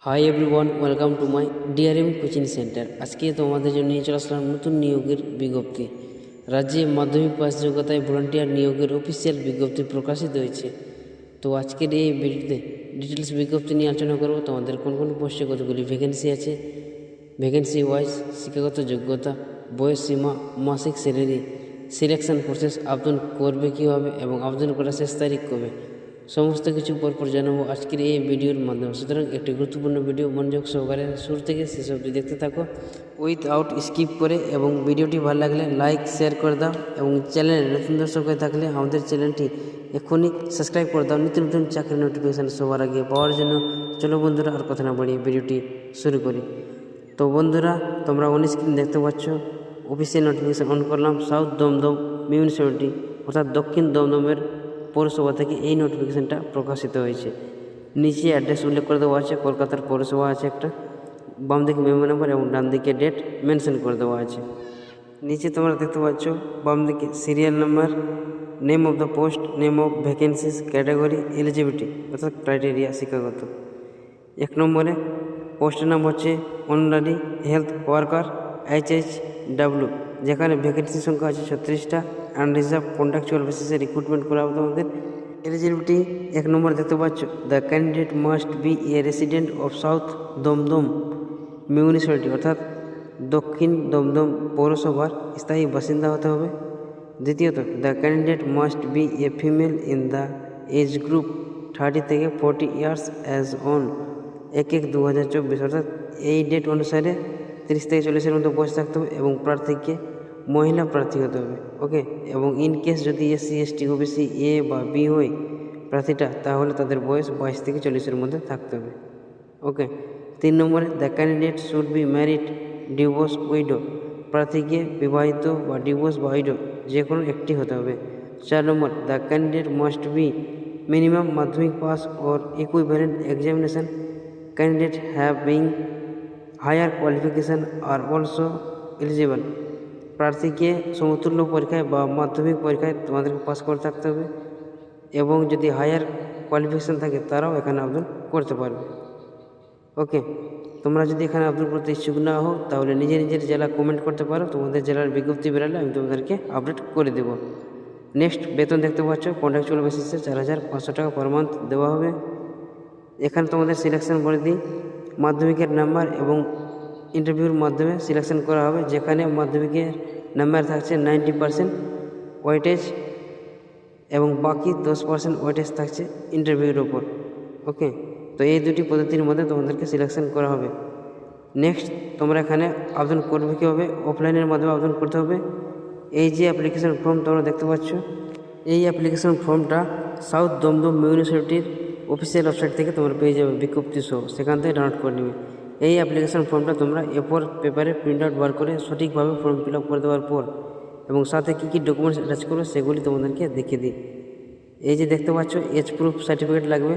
Hi everyone, welcome to my DRM coaching centre. আজকে তোমাদের জন্য নিয়ে চলে আসলাম নতুন নিয়োগের বিজ্ঞপ্তি। রাজ্যে মাধ্যমিক পাস যোগ্যতায় ভলান্টিয়ার নিয়োগের অফিসিয়াল বিজ্ঞপ্তি প্রকাশিত হয়েছে। তো আজকের এই ভিডিওতে ডিটেলস বিজ্ঞপ্তি নিয়ে আলোচনা করবো। তোমাদের কোন কোন পোস্টে কতগুলি ভ্যাকেন্সি আছে, ভ্যাকেন্সি ওয়াইজ, শিক্ষাগত যোগ্যতা, বয়স সীমা, মাসিক স্যালারি, সিলেকশন প্রসেস, আবেদন করবে কীভাবে এবং আবেদন করার শেষ তারিখ কবে, সমস্ত কিছু পরপর জানাবো আজকের এই ভিডিওর মাধ্যমে। সুতরাং একটি গুরুত্বপূর্ণ ভিডিও মনোযোগ সহকারে শুরু থেকে শেষ অবধি দেখতে থাকো উইথআউট স্কিপ করে। এবং ভিডিওটি ভালো লাগলে লাইক শেয়ার করে দাও এবং চ্যানেলে নতুন দর্শক হয়ে থাকলে আমাদের চ্যানেলটি এক্ষুনি সাবস্ক্রাইব করে দাও নতুন নতুন চাকরির নোটিফিকেশান সবার আগে পাওয়ার জন্য। চলো বন্ধুরা, আর কথা না বাড়িয়ে ভিডিওটি শুরু করি। তো বন্ধুরা, তোমরা অন স্ক্রিন দেখতে পাচ্ছ অফিসিয়াল নোটিফিকেশান অন করলাম। সাউথ দমদম মিউনিসিপ্যালিটি অর্থাৎ দক্ষিণ দমদমের পৌরসভা থেকে এই নোটিফিকেশানটা প্রকাশিত হয়েছে। নিচে অ্যাড্রেস উল্লেখ করে দেওয়া আছে, কলকাতার পৌরসভা আছে একটা, বাম দিকে মেমো নাম্বার এবং ডান দিকে ডেট মেনশন করে দেওয়া আছে। নিচে তোমরা দেখতে পাচ্ছ বাম দিকে serial number, name of the post, name of vacancies, category, eligibility অর্থাৎ ক্রাইটেরিয়া শিক্ষাগত। 1 নম্বরে পোস্টের নাম হচ্ছে অনারারি হেলথ ওয়ার্কার HHW, যেখানে ভ্যাকেন্সি সংখ্যা আছে 36টা। আনরিজার্ভ কন্ট্রাকচুয়াল বেসিসে রিক্রুটমেন্ট করা হবে তোমাদের। এলিজিবিলিটি 1 নম্বর দেখতে পাচ্ছ, the candidate must be a resident of south Dum Dum municipality অর্থাৎ দক্ষিণ দমদম পৌরসভার স্থায়ী বাসিন্দা হতে হবে। দ্বিতীয়ত, the candidate must be a female in the age group 30 থেকে 40 ইয়ার্স অ্যাজ অন 1/1/2024 অর্থাৎ এই ডেট অনুসারে 30 থেকে 40-এর মধ্যে বয়স থাকতে হবে এবং প্রার্থীকে মহিলা প্রার্থী হতে হবে। ওকে। এবং ইন কেস যদি SC ST OBC A বা B হয় প্রার্থীটা, তাহলে তাদের বয়স 22 থেকে 40-এর মধ্যে থাকতে হবে। ওকে। 3 নম্বরে, the candidate should be married, divorce, widow, প্রার্থীকে বিবাহিত বা ডিভোর্স বা উইডো যে কোনো একটি হতে হবে। 4 নম্বর, the candidate must be minimum Madhyamik pass or equivalent examination, candidate having higher qualification are also eligible, প্রার্থীকে সমতুল্য পরীক্ষায় বা মাধ্যমিক পরীক্ষায় তোমাদেরকে পাস করে থাকতে হবে এবং যদি হায়ার কোয়ালিফিকেশান থাকে তারাও এখানে আবেদন করতে পারবে। ওকে। তোমরা যদি এখানে আবেদন করতে ইচ্ছুক না হও তাহলে নিজের জেলা কমেন্ট করতে পারো, তোমাদের জেলার বিজ্ঞপ্তি বেরালে আমি তোমাদেরকে আপডেট করে দেবো। নেক্সট, বেতন দেখতে পাচ্ছ কন্ট্রাকচুয়াল বেসিসে 4,500 টাকা পার মান্থ দেওয়া হবে। এখানে তোমাদের সিলেকশন বলে দিই, মাধ্যমিকের নাম্বার এবং ইন্টারভিউর মাধ্যমে সিলেকশন করা হবে, যেখানে মাধ্যমিকের নাম্বার থাকছে 90% ওয়েটেজ এবং বাকি 10% ওয়েটেজ থাকছে ইন্টারভিউর ওপর। ওকে। তো এই দুটি পদ্ধতির মধ্যে তোমাদেরকে সিলেকশন করা হবে। নেক্সট, তোমরা এখানে আবেদন করবে কীভাবে? অফলাইনের মাধ্যমে আবেদন করতে হবে। এই যে অ্যাপ্লিকেশন ফর্ম তোমরা দেখতে পাচ্ছ, এই অ্যাপ্লিকেশন ফর্মটা সাউথ দমদম মিউনিসিপ্যালিটির অফিসিয়াল ওয়েবসাইট থেকে তোমরা পেয়ে যাবে বিজ্ঞপ্তি সহ, সেখান থেকে ডাউনলোড করে নেবে। এই অ্যাপ্লিকেশন ফর্মটা তোমরা A4 পেপারে প্রিন্ট আউট বার করে সঠিকভাবে ফর্ম ফিল আপ করে দেওয়ার পর এবং সাথে কী কী ডকুমেন্টস অ্যাটাচ করবে সেগুলি তোমাদেরকে দেখিয়ে দিই। এই যে দেখতে পাচ্ছ এজ প্রুফ সার্টিফিকেট লাগবে,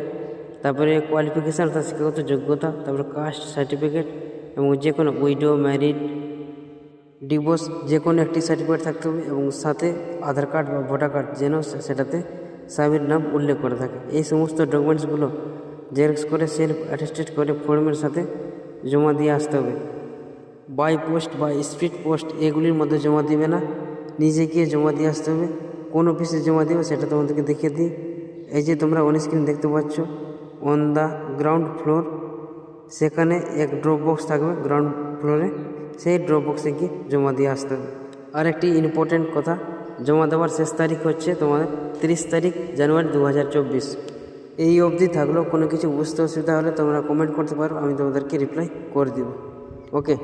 তারপরে কোয়ালিফিকেশান অর্থাৎ শিক্ষাগত যোগ্যতা, তারপরে কাস্ট সার্টিফিকেট এবং যে কোনো উইডো, ম্যারিড, ডিভোর্স যে কোনো একটি সার্টিফিকেট থাকতে হবে এবং সাথে আধার কার্ড বা ভোটার কার্ড যেন সেটাতে স্বামীর নাম উল্লেখ করে থাকে। এই সমস্ত ডকুমেন্টসগুলো জেরক্স করে সেলফ অ্যাটেস্টেড করে ফর্মের সাথে জমা দিয়ে আসতে হবে। বাই পোস্ট বা স্পিড পোস্ট এগুলির মধ্যে জমা দিবে না, নিজে গিয়ে জমা দিয়ে আসতে হবে। কোন অফিসে জমা দেবে সেটা তোমাদেরকে দেখিয়ে দিই। এই যে তোমরা অন স্ক্রিন দেখতে পাচ্ছ অন দ্য গ্রাউন্ড ফ্লোর, সেখানে এক ড্রপ বক্স থাকবে গ্রাউন্ড ফ্লোরে, সেই ড্রপ বক্সে গিয়ে জমা দিয়ে আসতে হবে। আর একটি ইম্পর্টেন্ট কথা, জমা দেওয়ার শেষ তারিখ হচ্ছে তোমাদের 30 তারিখ জানুয়ারি 2024। এই অবধি থাকলেও কোনো কিছু বুঝতে অসুবিধা হলে তোমরা কমেন্ট করতে পারো, আমি তোমাদেরকে রিপ্লাই করে দেব। ওকে।